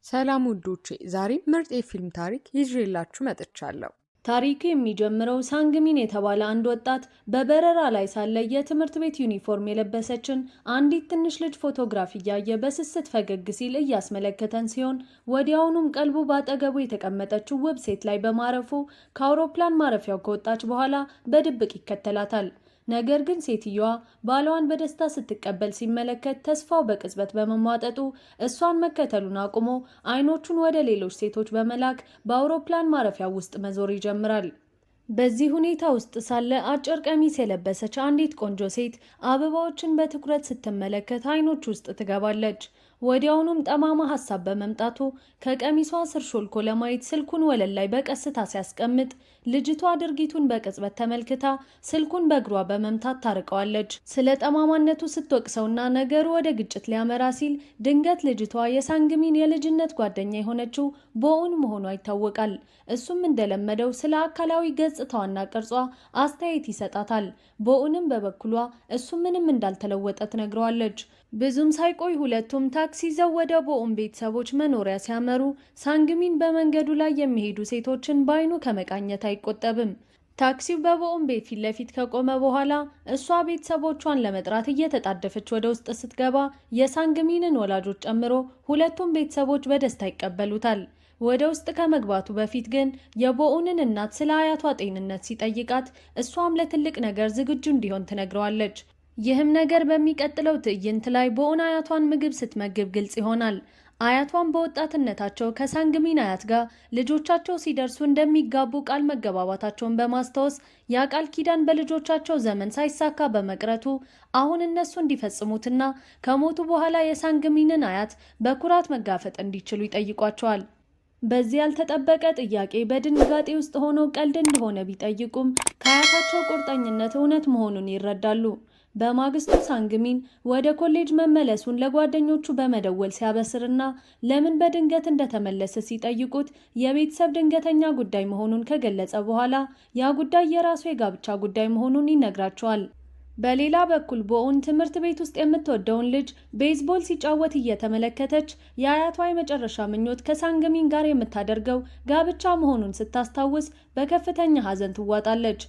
ሰላም ውዶቼ፣ ዛሬ ምርጥ የፊልም ታሪክ ይዤላችሁ መጥቻለሁ። ታሪኩ የሚጀምረው ሳንግሚን የተባለ አንድ ወጣት በበረራ ላይ ሳለ የትምህርት ቤት ዩኒፎርም የለበሰችን አንዲት ትንሽ ልጅ ፎቶግራፍ እያየ በስስት ፈገግ ሲል እያስመለከተን ሲሆን ወዲያውኑም ቀልቡ ባጠገቡ የተቀመጠችው ውብ ሴት ላይ በማረፉ ከአውሮፕላን ማረፊያው ከወጣች በኋላ በድብቅ ይከተላታል። ነገር ግን ሴትየዋ ባሏን በደስታ ስትቀበል ሲመለከት ተስፋው በቅጽበት በመሟጠጡ እሷን መከተሉን አቁሞ አይኖቹን ወደ ሌሎች ሴቶች በመላክ በአውሮፕላን ማረፊያ ውስጥ መዞር ይጀምራል። በዚህ ሁኔታ ውስጥ ሳለ አጭር ቀሚስ የለበሰች አንዲት ቆንጆ ሴት አበባዎችን በትኩረት ስትመለከት አይኖች ውስጥ ትገባለች። ወዲያውኑም ጠማማ ሐሳብ በመምጣቱ ከቀሚሷ ስር ሾልኮ ለማየት ስልኩን ወለል ላይ በቀስታ ሲያስቀምጥ ልጅቷ ድርጊቱን በቅጽበት ተመልክታ ስልኩን በእግሯ በመምታት ታርቀዋለች። ስለ ጠማማነቱ ስትወቅሰውና ነገሩ ወደ ግጭት ሊያመራ ሲል ድንገት ልጅቷ የሳንግሚን የልጅነት ጓደኛ የሆነችው ቦኡን መሆኗ ይታወቃል። እሱም እንደለመደው ስለ አካላዊ ገጽታዋና ቅርጿ አስተያየት ይሰጣታል። ቦኡንም በበኩሏ እሱ ምንም እንዳልተለወጠ ትነግረዋለች። ብዙም ሳይቆይ ሁለቱም ታክሲ ይዘው ወደ ቦኡን ቤተሰቦች መኖሪያ ሲያመሩ ሳንግሚን በመንገዱ ላይ የሚሄዱ ሴቶችን በአይኑ ከመቃኘት አይቆጠብም። ታክሲው በቦኡን ቤት ፊት ለፊት ከቆመ በኋላ እሷ ቤተሰቦቿን ለመጥራት እየተጣደፈች ወደ ውስጥ ስትገባ የሳንግሚንን ወላጆች ጨምሮ ሁለቱም ቤተሰቦች በደስታ ይቀበሉታል። ወደ ውስጥ ከመግባቱ በፊት ግን የቦኡንን እናት ስለ አያቷ ጤንነት ሲጠይቃት እሷም ለትልቅ ነገር ዝግጁ እንዲሆን ትነግረዋለች። ይህም ነገር በሚቀጥለው ትዕይንት ላይ ቦኡን አያቷን ምግብ ስትመግብ ግልጽ ይሆናል። አያቷን በወጣትነታቸው ከሳንግሚን አያት ጋር ልጆቻቸው ሲደርሱ እንደሚጋቡ ቃል መገባባታቸውን በማስታወስ ያ ቃል ኪዳን በልጆቻቸው ዘመን ሳይሳካ በመቅረቱ አሁን እነሱ እንዲፈጽሙትና ከሞቱ በኋላ የሳንግሚንን አያት በኩራት መጋፈጥ እንዲችሉ ይጠይቋቸዋል። በዚህ ያልተጠበቀ ጥያቄ በድንጋጤ ውስጥ ሆነው ቀልድ እንደሆነ ቢጠይቁም ከአያታቸው ቁርጠኝነት እውነት መሆኑን ይረዳሉ። በማግስቱ ሳንግሚን ወደ ኮሌጅ መመለሱን ለጓደኞቹ በመደወል ሲያበስርና ለምን በድንገት እንደተመለሰ ሲጠይቁት የቤተሰብ ድንገተኛ ጉዳይ መሆኑን ከገለጸ በኋላ ያ ጉዳይ የራሱ የጋብቻ ጉዳይ መሆኑን ይነግራቸዋል። በሌላ በኩል ቦኡን ትምህርት ቤት ውስጥ የምትወደውን ልጅ ቤዝቦል ሲጫወት እየተመለከተች የአያቷ የመጨረሻ ምኞት ከሳንግሚን ጋር የምታደርገው ጋብቻ መሆኑን ስታስታውስ በከፍተኛ ሐዘን ትዋጣለች።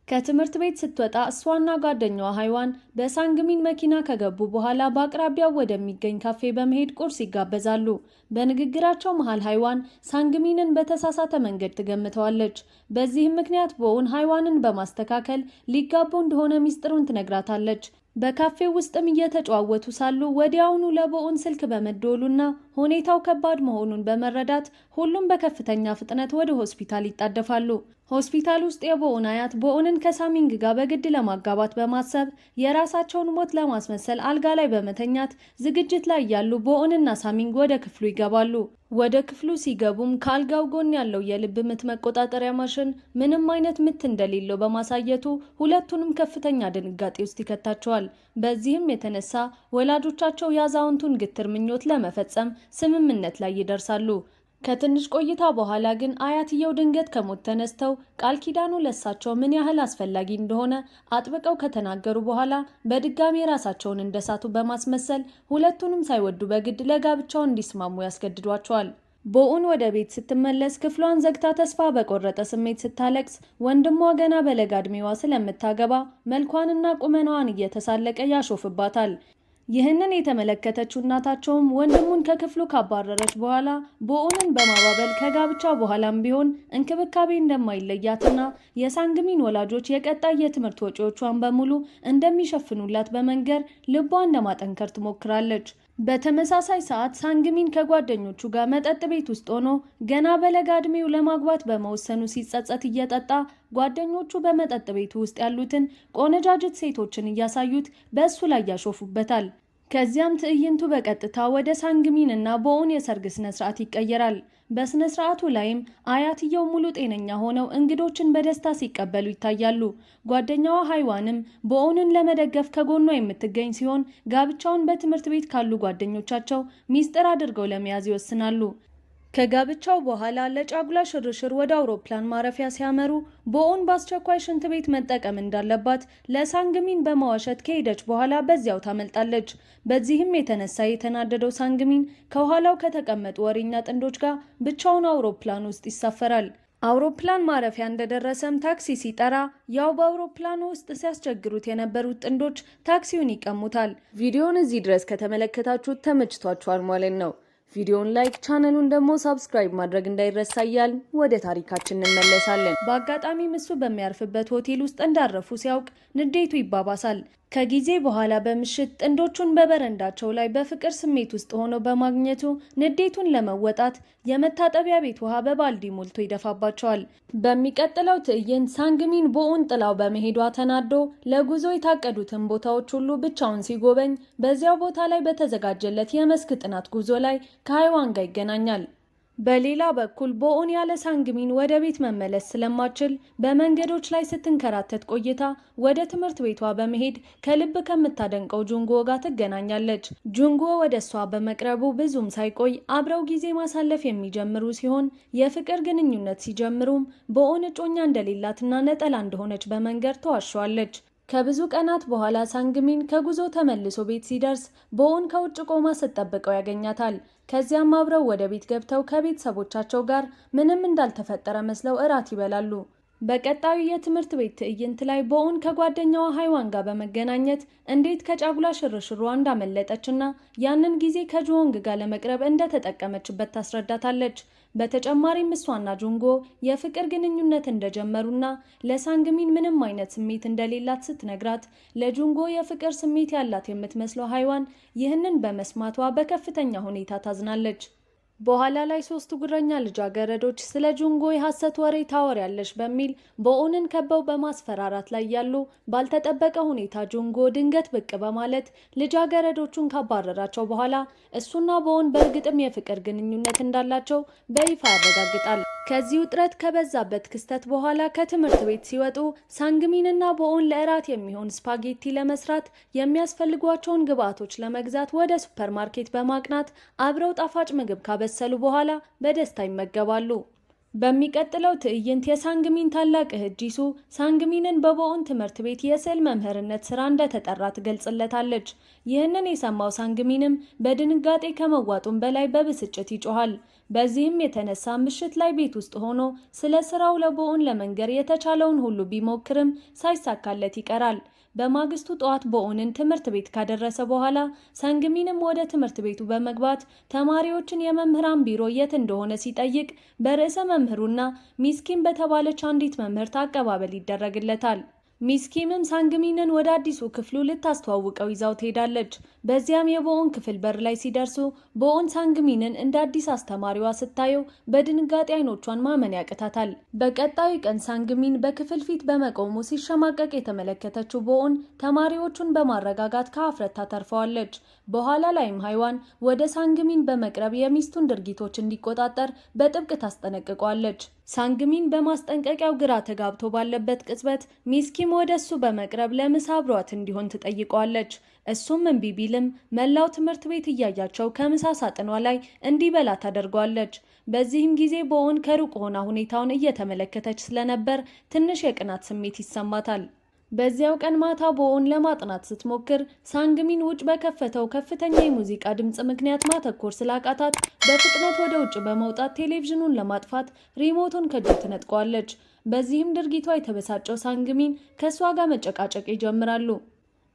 ከትምህርት ቤት ስትወጣ እሷና ጓደኛዋ ሃይዋን በሳንግሚን መኪና ከገቡ በኋላ በአቅራቢያው ወደሚገኝ ካፌ በመሄድ ቁርስ ይጋበዛሉ። በንግግራቸው መሃል ሃይዋን ሳንግሚንን በተሳሳተ መንገድ ትገምተዋለች። በዚህም ምክንያት ቦኡን ሃይዋንን በማስተካከል ሊጋቡ እንደሆነ ሚስጥሩን ትነግራታለች። በካፌው ውስጥም እየተጨዋወቱ ሳሉ ወዲያውኑ ለቦኡን ስልክ በመደወሉና ሁኔታው ከባድ መሆኑን በመረዳት ሁሉም በከፍተኛ ፍጥነት ወደ ሆስፒታል ይጣደፋሉ። ሆስፒታል ውስጥ የቦኡን አያት ቦኡንን ከሳሚንግ ጋር በግድ ለማጋባት በማሰብ የራሳቸውን ሞት ለማስመሰል አልጋ ላይ በመተኛት ዝግጅት ላይ ያሉ ቦኡንና ሳሚንግ ወደ ክፍሉ ይገባሉ። ወደ ክፍሉ ሲገቡም ከአልጋው ጎን ያለው የልብ ምት መቆጣጠሪያ ማሽን ምንም አይነት ምት እንደሌለው በማሳየቱ ሁለቱንም ከፍተኛ ድንጋጤ ውስጥ ይከታቸዋል። በዚህም የተነሳ ወላጆቻቸው የአዛውንቱን ግትር ምኞት ለመፈጸም ስምምነት ላይ ይደርሳሉ። ከትንሽ ቆይታ በኋላ ግን አያትየው ድንገት ከሞት ተነስተው ቃል ኪዳኑ ለሳቸው ምን ያህል አስፈላጊ እንደሆነ አጥብቀው ከተናገሩ በኋላ በድጋሚ ራሳቸውን እንደሳቱ በማስመሰል ሁለቱንም ሳይወዱ በግድ ለጋብቻው እንዲስማሙ ያስገድዷቸዋል። ቦኡን ወደ ቤት ስትመለስ ክፍሏን ዘግታ ተስፋ በቆረጠ ስሜት ስታለቅስ ወንድሟ ገና በለጋ ዕድሜዋ ስለምታገባ መልኳንና ቁመናዋን እየተሳለቀ ያሾፍባታል። ይህንን የተመለከተችው እናታቸውም ወንድሙን ከክፍሉ ካባረረች በኋላ ቦኡንን በማባበል ከጋብቻ በኋላም ቢሆን እንክብካቤ እንደማይለያትና የሳንግሚን ወላጆች የቀጣይ የትምህርት ወጪዎቿን በሙሉ እንደሚሸፍኑላት በመንገር ልቧን ለማጠንከር ትሞክራለች። በተመሳሳይ ሰዓት ሳንግሚን ከጓደኞቹ ጋር መጠጥ ቤት ውስጥ ሆኖ ገና በለጋ ዕድሜው ለማግባት በመወሰኑ ሲጸጸት እየጠጣ ጓደኞቹ በመጠጥ ቤቱ ውስጥ ያሉትን ቆነጃጅት ሴቶችን እያሳዩት በእሱ ላይ ያሾፉበታል። ከዚያም ትዕይንቱ በቀጥታ ወደ ሳንግሚን እና ቦኡን የሰርግ ስነስርዓት ይቀየራል። በስነስርዓቱ ላይም አያትየው ሙሉ ጤነኛ ሆነው እንግዶችን በደስታ ሲቀበሉ ይታያሉ። ጓደኛዋ ሃይዋንም ቦኡንን ለመደገፍ ከጎኗ የምትገኝ ሲሆን ጋብቻውን በትምህርት ቤት ካሉ ጓደኞቻቸው ሚስጥር አድርገው ለመያዝ ይወስናሉ። ከጋብቻው በኋላ ለጫጉላ ሽርሽር ወደ አውሮፕላን ማረፊያ ሲያመሩ ቦኦን በአስቸኳይ ሽንት ቤት መጠቀም እንዳለባት ለሳንግሚን በማዋሸት ከሄደች በኋላ በዚያው ታመልጣለች። በዚህም የተነሳ የተናደደው ሳንግሚን ከኋላው ከተቀመጡ ወሬኛ ጥንዶች ጋር ብቻውን አውሮፕላን ውስጥ ይሳፈራል። አውሮፕላን ማረፊያ እንደደረሰም ታክሲ ሲጠራ ያው በአውሮፕላኑ ውስጥ ሲያስቸግሩት የነበሩት ጥንዶች ታክሲውን ይቀሙታል። ቪዲዮውን እዚህ ድረስ ከተመለከታችሁት ተመችቷችኋል ማለት ነው። ቪዲዮውን ላይክ፣ ቻናሉን ደግሞ ሰብስክራይብ ማድረግ እንዳይረሳ እያልን ወደ ታሪካችን እንመለሳለን። በአጋጣሚም እሱ በሚያርፍበት ሆቴል ውስጥ እንዳረፉ ሲያውቅ ንዴቱ ይባባሳል። ከጊዜ በኋላ በምሽት ጥንዶቹን በበረንዳቸው ላይ በፍቅር ስሜት ውስጥ ሆነው በማግኘቱ ንዴቱን ለመወጣት የመታጠቢያ ቤት ውሃ በባልዲ ሞልቶ ይደፋባቸዋል። በሚቀጥለው ትዕይንት ሳንግሚን ቦኦን ጥላው በመሄዷ ተናዶ ለጉዞ የታቀዱትን ቦታዎች ሁሉ ብቻውን ሲጎበኝ በዚያው ቦታ ላይ በተዘጋጀለት የመስክ ጥናት ጉዞ ላይ ከሃይዋን ጋር ይገናኛል። በሌላ በኩል ቦኦን ያለ ሳንግሚን ወደ ቤት መመለስ ስለማትችል በመንገዶች ላይ ስትንከራተት ቆይታ ወደ ትምህርት ቤቷ በመሄድ ከልብ ከምታደንቀው ጁንጎ ጋር ትገናኛለች። ጁንጎ ወደ እሷ በመቅረቡ ብዙም ሳይቆይ አብረው ጊዜ ማሳለፍ የሚጀምሩ ሲሆን የፍቅር ግንኙነት ሲጀምሩም ቦኦን እጮኛ እንደሌላትና ነጠላ እንደሆነች በመንገድ ተዋሸዋለች። ከብዙ ቀናት በኋላ ሳንግሚን ከጉዞ ተመልሶ ቤት ሲደርስ ቦኦን ከውጭ ቆማ ስትጠብቀው ያገኛታል። ከዚያም አብረው ወደ ቤት ገብተው ከቤተሰቦቻቸው ጋር ምንም እንዳልተፈጠረ መስለው እራት ይበላሉ። በቀጣዩ የትምህርት ቤት ትዕይንት ላይ ቦኦን ከጓደኛዋ ሃይዋን ጋር በመገናኘት እንዴት ከጫጉላ ሽርሽሯ እንዳመለጠችና ያንን ጊዜ ከጁንግ ጋር ለመቅረብ እንደተጠቀመችበት ታስረዳታለች። በተጨማሪም እሷና ጁንጎ የፍቅር ግንኙነት እንደጀመሩና ለሳንግሚን ምንም አይነት ስሜት እንደሌላት ስትነግራት ለጁንጎ የፍቅር ስሜት ያላት የምትመስለው ሃይዋን ይህንን በመስማቷ በከፍተኛ ሁኔታ ታዝናለች። በኋላ ላይ ሶስቱ ጉረኛ ልጃገረዶች ስለ ጁንጎ የሐሰት ወሬ ታወሪያለሽ በሚል ቦኦንን ከበው በማስፈራራት ላይ ያሉ ባልተጠበቀ ሁኔታ ጁንጎ ድንገት ብቅ በማለት ልጃገረዶቹን ካባረራቸው በኋላ እሱና ቦኦን በእርግጥም የፍቅር ግንኙነት እንዳላቸው በይፋ ያረጋግጣል። ከዚህ ውጥረት ከበዛበት ክስተት በኋላ ከትምህርት ቤት ሲወጡ ሳንግሚንና ቦኦን ለእራት የሚሆን ስፓጌቲ ለመስራት የሚያስፈልጓቸውን ግብአቶች ለመግዛት ወደ ሱፐርማርኬት በማቅናት አብረው ጣፋጭ ምግብ ካበሰሉ በኋላ በደስታ ይመገባሉ። በሚቀጥለው ትዕይንት የሳንግሚን ታላቅ እህት ጂሱ ሳንግሚንን በቦኦን ትምህርት ቤት የስዕል መምህርነት ስራ እንደተጠራ ትገልጽለታለች። ይህንን የሰማው ሳንግሚንም በድንጋጤ ከመዋጡም በላይ በብስጭት ይጮሃል። በዚህም የተነሳ ምሽት ላይ ቤት ውስጥ ሆኖ ስለ ስራው ለቦኦን ለመንገር የተቻለውን ሁሉ ቢሞክርም ሳይሳካለት ይቀራል። በማግስቱ ጠዋት ቦኦንን ትምህርት ቤት ካደረሰ በኋላ ሳንግሚንም ወደ ትምህርት ቤቱ በመግባት ተማሪዎችን የመምህራን ቢሮ የት እንደሆነ ሲጠይቅ በርዕሰ መምህሩና ሚስኪን በተባለች አንዲት መምህርት አቀባበል ይደረግለታል። ሚስኪምም ሳንግሚንን ወደ አዲሱ ክፍሉ ልታስተዋውቀው ይዛው ትሄዳለች። በዚያም የቦኦን ክፍል በር ላይ ሲደርሱ ቦኦን ሳንግሚንን እንደ አዲስ አስተማሪዋ ስታየው በድንጋጤ አይኖቿን ማመን ያቅታታል። በቀጣዩ ቀን ሳንግሚን በክፍል ፊት በመቆሙ ሲሸማቀቅ የተመለከተችው ቦኦን ተማሪዎቹን በማረጋጋት ከሀፍረት ታተርፈዋለች። በኋላ ላይም ሃይዋን ወደ ሳንግሚን በመቅረብ የሚስቱን ድርጊቶች እንዲቆጣጠር በጥብቅ ታስጠነቅቋለች። ሳንግሚን በማስጠንቀቂያው ግራ ተጋብቶ ባለበት ቅጽበት ሚስኪም ወደ እሱ በመቅረብ ለምሳ አብሯት እንዲሆን ትጠይቀዋለች። እሱም እምቢ ቢልም መላው ትምህርት ቤት እያያቸው ከምሳ ሳጥኗ ላይ እንዲበላ ታደርጓለች። በዚህም ጊዜ ቦኦን ከሩቅ ሆና ሁኔታውን እየተመለከተች ስለነበር ትንሽ የቅናት ስሜት ይሰማታል። በዚያው ቀን ማታ ቦኦን ለማጥናት ስትሞክር ሳንግሚን ውጭ በከፈተው ከፍተኛ የሙዚቃ ድምጽ ምክንያት ማተኮር ስላቃታት በፍጥነት ወደ ውጭ በመውጣት ቴሌቪዥኑን ለማጥፋት ሪሞቱን ከእጁ ትነጥቀዋለች። በዚህም ድርጊቷ የተበሳጨው ሳንግሚን ከእሷ ጋር መጨቃጨቅ ይጀምራሉ።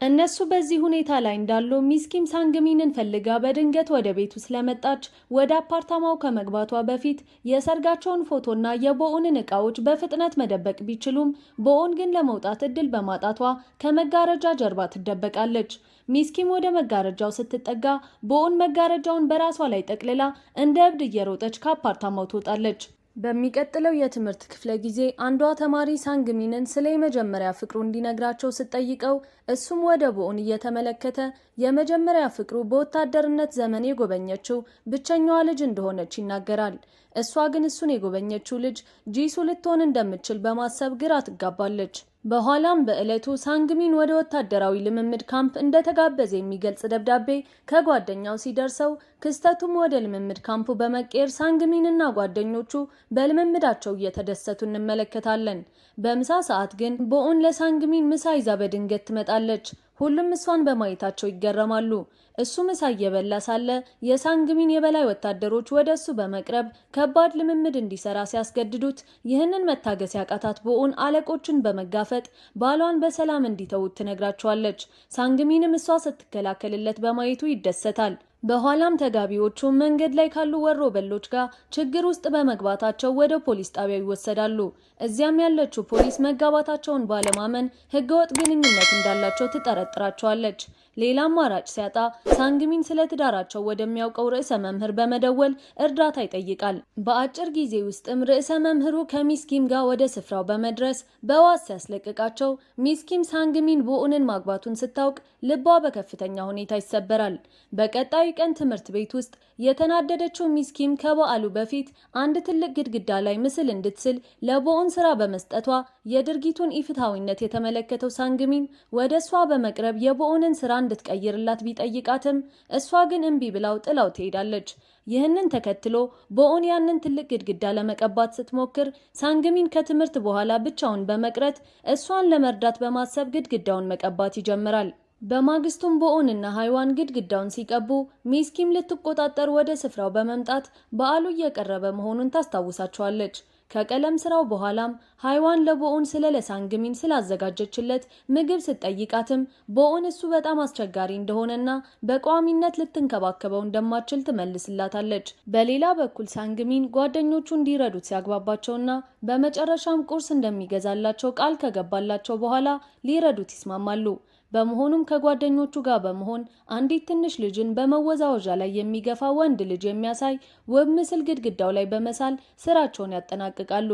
እነሱ በዚህ ሁኔታ ላይ እንዳሉ ሚስኪም ሳንግሚንን ፈልጋ በድንገት ወደ ቤቱ ስለመጣች ወደ አፓርታማው ከመግባቷ በፊት የሰርጋቸውን ፎቶና የቦኦንን ዕቃዎች በፍጥነት መደበቅ ቢችሉም ቦኦን ግን ለመውጣት እድል በማጣቷ ከመጋረጃ ጀርባ ትደበቃለች። ሚስኪም ወደ መጋረጃው ስትጠጋ ቦኦን መጋረጃውን በራሷ ላይ ጠቅልላ እንደ እብድ እየሮጠች ከአፓርታማው ትወጣለች። በሚቀጥለው የትምህርት ክፍለ ጊዜ አንዷ ተማሪ ሳንግሚንን ስለ የመጀመሪያ ፍቅሩ እንዲነግራቸው ስትጠይቀው እሱም ወደ ቦኦን እየተመለከተ የመጀመሪያ ፍቅሩ በወታደርነት ዘመን የጎበኘችው ብቸኛዋ ልጅ እንደሆነች ይናገራል። እሷ ግን እሱን የጎበኘችው ልጅ ጂሱ ልትሆን እንደምትችል በማሰብ ግራ ትጋባለች። በኋላም በዕለቱ ሳንግሚን ወደ ወታደራዊ ልምምድ ካምፕ እንደተጋበዘ የሚገልጽ ደብዳቤ ከጓደኛው ሲደርሰው ክስተቱም ወደ ልምምድ ካምፑ በመቀየር ሳንግሚንና ጓደኞቹ በልምምዳቸው እየተደሰቱ እንመለከታለን። በምሳ ሰዓት ግን ቦኦን ለሳንግሚን ምሳ ይዛ በድንገት ትመጣለች። ሁሉም እሷን በማየታቸው ይገረማሉ። እሱ ምሳ እየበላ ሳለ የሳንግሚን የበላይ ወታደሮች ወደ እሱ በመቅረብ ከባድ ልምምድ እንዲሰራ ሲያስገድዱት ይህንን መታገስ ያቃታት ቦኦን አለቆችን በመጋፈጥ ባሏን በሰላም እንዲተውት ትነግራቸዋለች። ሳንግሚንም እሷ ስትከላከልለት በማየቱ ይደሰታል። በኋላም ተጋቢዎቹ መንገድ ላይ ካሉ ወሮ በሎች ጋር ችግር ውስጥ በመግባታቸው ወደ ፖሊስ ጣቢያ ይወሰዳሉ። እዚያም ያለችው ፖሊስ መጋባታቸውን ባለማመን ህገወጥ ግንኙነት እንዳላቸው ትጠረጥራቸዋለች። ሌላ አማራጭ ሲያጣ ሳንግሚን ስለ ትዳራቸው ወደሚያውቀው ርዕሰ መምህር በመደወል እርዳታ ይጠይቃል። በአጭር ጊዜ ውስጥም ርዕሰ መምህሩ ከሚስኪም ጋር ወደ ስፍራው በመድረስ በዋስ ሲያስለቅቃቸው ሚስኪም ሳንግሚን ቦኦንን ማግባቱን ስታውቅ ልቧ በከፍተኛ ሁኔታ ይሰበራል። በቀጣዩ ቀን ትምህርት ቤት ውስጥ የተናደደችው ሚስኪም ከበዓሉ በፊት አንድ ትልቅ ግድግዳ ላይ ምስል እንድትስል ለቦኦን ስራ በመስጠቷ የድርጊቱን ኢፍትሐዊነት የተመለከተው ሳንግሚን ወደ እሷ በመቅረብ የቦኦንን ስራ እንድትቀይርላት ቢጠይቃትም እሷ ግን እምቢ ብላው ጥላው ትሄዳለች። ይህንን ተከትሎ ቦኦን ያንን ትልቅ ግድግዳ ለመቀባት ስትሞክር ሳንግሚን ከትምህርት በኋላ ብቻውን በመቅረት እሷን ለመርዳት በማሰብ ግድግዳውን መቀባት ይጀምራል። በማግስቱም ቦኦን እና ሃይዋን ግድግዳውን ሲቀቡ ሚስኪም ልትቆጣጠር ወደ ስፍራው በመምጣት በዓሉ እየቀረበ መሆኑን ታስታውሳቸዋለች። ከቀለም ስራው በኋላም ሃይዋን ለቦኦን ስለ ለሳንግሚን ስላዘጋጀችለት ምግብ ስትጠይቃትም ቦኦን እሱ በጣም አስቸጋሪ እንደሆነና በቋሚነት ልትንከባከበው እንደማትችል ትመልስላታለች። በሌላ በኩል ሳንግሚን ጓደኞቹ እንዲረዱት ሲያግባባቸውና በመጨረሻም ቁርስ እንደሚገዛላቸው ቃል ከገባላቸው በኋላ ሊረዱት ይስማማሉ። በመሆኑም ከጓደኞቹ ጋር በመሆን አንዲት ትንሽ ልጅን በመወዛወዣ ላይ የሚገፋ ወንድ ልጅ የሚያሳይ ውብ ምስል ግድግዳው ላይ በመሳል ስራቸውን ያጠናቅቃሉ።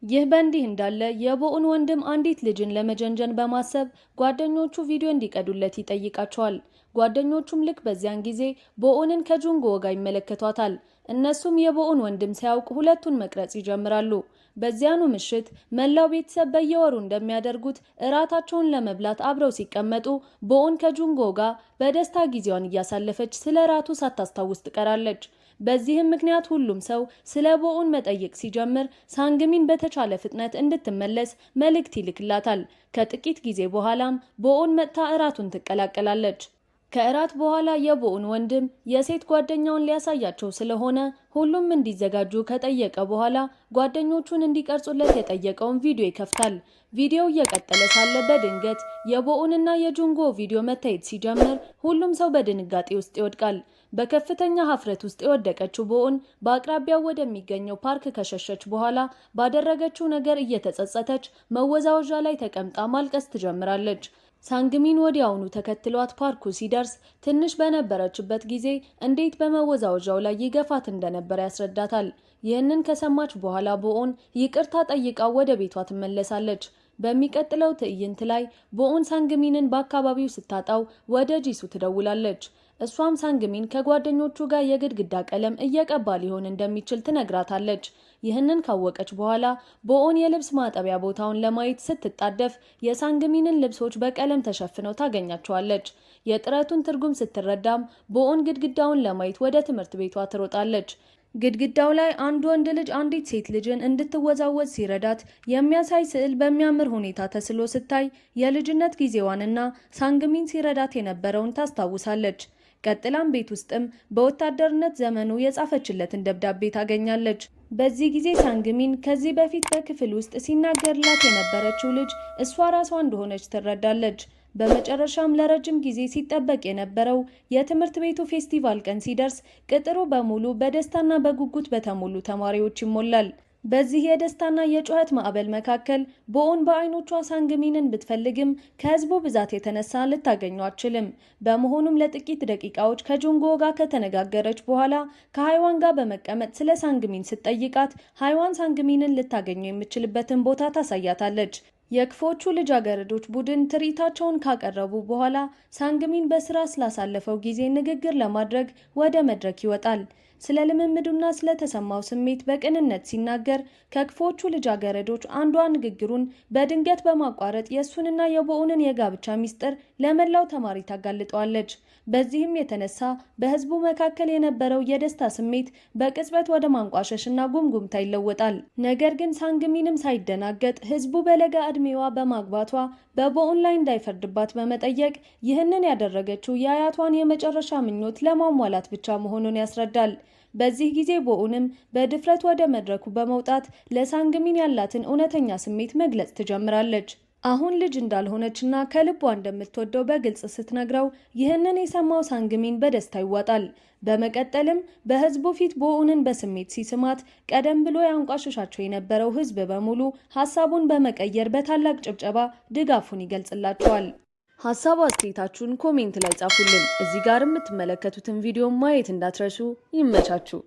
ይህ በእንዲህ እንዳለ የቦኦን ወንድም አንዲት ልጅን ለመጀንጀን በማሰብ ጓደኞቹ ቪዲዮ እንዲቀዱለት ይጠይቃቸዋል። ጓደኞቹም ልክ በዚያን ጊዜ ቦኦንን ከጁንጎ ጋር ይመለከቷታል። እነሱም የቦኦን ወንድም ሲያውቅ ሁለቱን መቅረጽ ይጀምራሉ። በዚያኑ ምሽት መላው ቤተሰብ በየወሩ እንደሚያደርጉት እራታቸውን ለመብላት አብረው ሲቀመጡ ቦኦን ከጁንጎ ጋር በደስታ ጊዜዋን እያሳለፈች ስለ እራቱ ሳታስታውስ ትቀራለች። በዚህም ምክንያት ሁሉም ሰው ስለ ቦኦን መጠየቅ ሲጀምር ሳንግሚን በተቻለ ፍጥነት እንድትመለስ መልእክት ይልክላታል። ከጥቂት ጊዜ በኋላም ቦኦን መጥታ እራቱን ትቀላቀላለች። ከእራት በኋላ የቦኦን ወንድም የሴት ጓደኛውን ሊያሳያቸው ስለሆነ ሁሉም እንዲዘጋጁ ከጠየቀ በኋላ ጓደኞቹን እንዲቀርጹለት የጠየቀውን ቪዲዮ ይከፍታል። ቪዲዮው እየቀጠለ ሳለ በድንገት የቦኦንና የጁንጎ ቪዲዮ መታየት ሲጀምር ሁሉም ሰው በድንጋጤ ውስጥ ይወድቃል። በከፍተኛ ሀፍረት ውስጥ የወደቀችው ቦኦን በአቅራቢያው ወደሚገኘው ፓርክ ከሸሸች በኋላ ባደረገችው ነገር እየተጸጸተች መወዛወዣ ላይ ተቀምጣ ማልቀስ ትጀምራለች። ሳንግሚን ወዲያውኑ ተከትሏት ፓርኩ ሲደርስ ትንሽ በነበረችበት ጊዜ እንዴት በመወዛወዣው ላይ ይገፋት እንደነበር ያስረዳታል። ይህንን ከሰማች በኋላ ቦኦን ይቅርታ ጠይቃው ወደ ቤቷ ትመለሳለች። በሚቀጥለው ትዕይንት ላይ ቦኦን ሳንግሚንን በአካባቢው ስታጣው ወደ ጂሱ ትደውላለች። እሷም ሳንግሚን ከጓደኞቹ ጋር የግድግዳ ቀለም እየቀባ ሊሆን እንደሚችል ትነግራታለች። ይህንን ካወቀች በኋላ ቦኦን የልብስ ማጠቢያ ቦታውን ለማየት ስትጣደፍ የሳንግሚንን ልብሶች በቀለም ተሸፍነው ታገኛቸዋለች። የጥረቱን ትርጉም ስትረዳም ቦኦን ግድግዳውን ለማየት ወደ ትምህርት ቤቷ ትሮጣለች። ግድግዳው ላይ አንድ ወንድ ልጅ አንዲት ሴት ልጅን እንድትወዛወዝ ሲረዳት የሚያሳይ ስዕል በሚያምር ሁኔታ ተስሎ ስታይ የልጅነት ጊዜዋንና ሳንግሚን ሲረዳት የነበረውን ታስታውሳለች። ቀጥላም ቤት ውስጥም በወታደርነት ዘመኑ የጻፈችለትን ደብዳቤ ታገኛለች። በዚህ ጊዜ ሳንግሚን ከዚህ በፊት በክፍል ውስጥ ሲናገርላት የነበረችው ልጅ እሷ ራሷ እንደሆነች ትረዳለች። በመጨረሻም ለረጅም ጊዜ ሲጠበቅ የነበረው የትምህርት ቤቱ ፌስቲቫል ቀን ሲደርስ ቅጥሩ በሙሉ በደስታና በጉጉት በተሞሉ ተማሪዎች ይሞላል። በዚህ የደስታና የጩኸት ማዕበል መካከል ቦኦን በአይኖቿ ሳንግሚንን ብትፈልግም ከህዝቡ ብዛት የተነሳ ልታገኘው አትችልም። በመሆኑም ለጥቂት ደቂቃዎች ከጁንጎ ጋር ከተነጋገረች በኋላ ከሃይዋን ጋር በመቀመጥ ስለ ሳንግሚን ስትጠይቃት ሃይዋን ሳንግሚንን ልታገኘው የምትችልበትን ቦታ ታሳያታለች። የክፎቹ ልጃገረዶች ቡድን ትርኢታቸውን ካቀረቡ በኋላ ሳንግሚን በስራ ስላሳለፈው ጊዜ ንግግር ለማድረግ ወደ መድረክ ይወጣል። ስለ ልምምዱና ስለተሰማው ስሜት በቅንነት ሲናገር ከክፎቹ ልጃገረዶች አንዷ ንግግሩን በድንገት በማቋረጥ የእሱንና የቦኡንን የጋብቻ ሚስጥር ለመላው ተማሪ ታጋልጠዋለች። በዚህም የተነሳ በህዝቡ መካከል የነበረው የደስታ ስሜት በቅጽበት ወደ ማንቋሸሽና ጉምጉምታ ይለወጣል። ነገር ግን ሳንግሚንም ሳይደናገጥ ህዝቡ በለጋ ዕድሜዋ በማግባቷ በቦኡን ላይ እንዳይፈርድባት በመጠየቅ ይህንን ያደረገችው የአያቷን የመጨረሻ ምኞት ለማሟላት ብቻ መሆኑን ያስረዳል። በዚህ ጊዜ ቦኡንም በድፍረት ወደ መድረኩ በመውጣት ለሳንግሚን ያላትን እውነተኛ ስሜት መግለጽ ትጀምራለች። አሁን ልጅ እንዳልሆነችና ከልቧ እንደምትወደው በግልጽ ስትነግረው ይህንን የሰማው ሳንግሚን በደስታ ይዋጣል። በመቀጠልም በህዝቡ ፊት ቦኡንን በስሜት ሲስማት ቀደም ብሎ ያንቋሸሻቸው የነበረው ህዝብ በሙሉ ሀሳቡን በመቀየር በታላቅ ጭብጨባ ድጋፉን ይገልጽላቸዋል። ሀሳብ አስተያየታችሁን ኮሜንት ላይ ጻፉልን። እዚህ ጋር የምትመለከቱትን ቪዲዮ ማየት እንዳትረሱ። ይመቻችሁ።